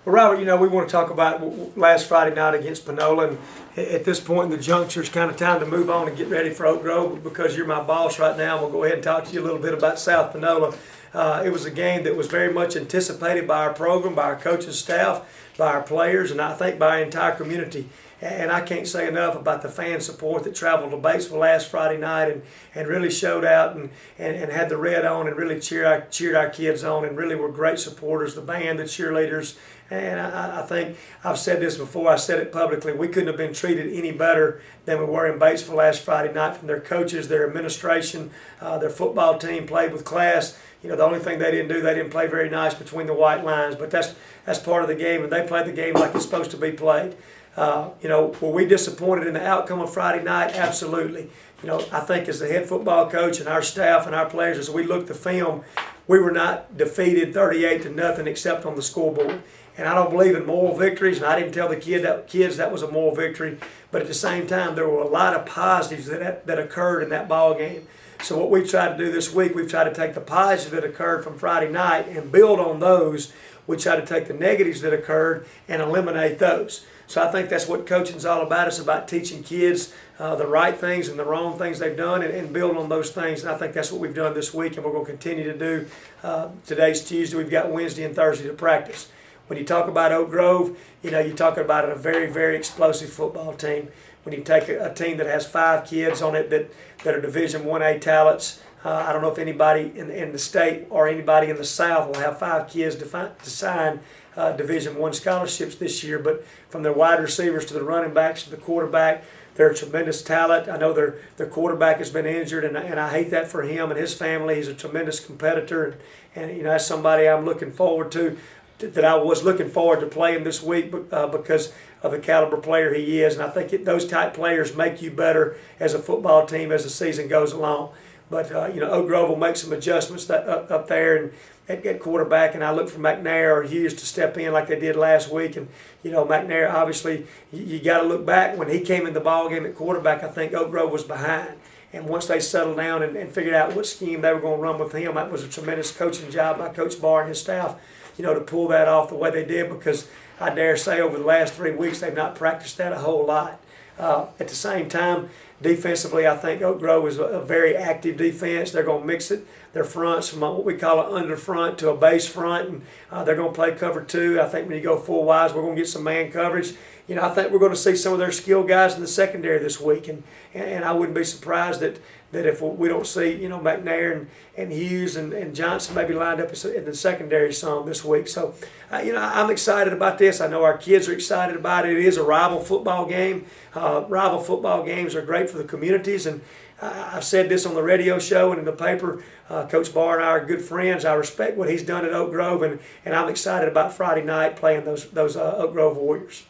Well, Robert, we want to talk about last Friday night against Panola, and at this point in the juncture, it's kind of time to move on and get ready for Oak Grove. But because you're my boss right now, we'll go ahead and talk to you a little bit about South Panola. It was a game that was very much anticipated by our program, by our coaching staff, by our players, and I think by our entire community. And I can't say enough about the fan support that traveled to Batesville last Friday night and really showed out and had the red on and really cheered our kids on and really were great supporters, the band, the cheerleaders. And I think I've said this before, I said it publicly, we couldn't have been treated any better than we were in Batesville last Friday night from their coaches, their administration, their football team played with class. The only thing they didn't play very nice between the white lines, but that's part of the game, and they played the game like it's supposed to be played. Were we disappointed in the outcome of Friday night? Absolutely. I think as the head football coach and our staff and our players, as we looked at the film, we were not defeated 38-0 except on the scoreboard. And I don't believe in moral victories, and I didn't tell the kids that was a moral victory. But at the same time, there were a lot of positives that occurred in that ball game. So what we've tried to do this week, we've tried to take the positives that occurred from Friday night and build on those. We try to take the negatives that occurred and eliminate those. So I think that's what coaching's all about. It's about teaching kids the right things and the wrong things they've done and build on those things. And I think that's what we've done this week, and we're going to continue to do. Today's Tuesday. We've got Wednesday and Thursday to practice. When you talk about Oak Grove, you're talking about a very, very explosive football team. When you take a team that has 5 kids on it that are Division 1A talents, I don't know if anybody in the state or anybody in the South will have 5 kids to sign Division 1 scholarships this year, but from their wide receivers to the running backs to the quarterback, they're a tremendous talent. I know their quarterback has been injured, and I hate that for him and his family. He's a tremendous competitor, and that's somebody I'm looking forward to, that I was looking forward to playing this week because of the caliber player he is. And I think those type players make you better as a football team as the season goes along. But, Oak Grove will make some adjustments up there and at quarterback, and I look for McNair or Hughes to step in like they did last week. And, McNair, obviously, you got to look back. When he came in the ball game at quarterback, I think Oak Grove was behind. And once they settled down and figured out what scheme they were going to run with him, that was a tremendous coaching job by Coach Barr and his staff, to pull that off the way they did, because I dare say over the last 3 weeks they've not practiced that a whole lot. At the same time, defensively, I think Oak Grove is a very active defense. They're going to mix it, their fronts from what we call an under front to a base front, and they're going to play cover 2. I think when you go full wides, we're going to get some man coverage. I think we're going to see some of their skill guys in the secondary this week, and I wouldn't be surprised that if we don't see McNair and Hughes and Johnson maybe lined up in the secondary some this week. So I'm excited about this. I know our kids are excited about it. It is a rival football game. Rival football games are great for the communities, and I've said this on the radio show and in the paper. Coach Barr and I are good friends. I respect what he's done at Oak Grove, and I'm excited about Friday night playing those Oak Grove Warriors.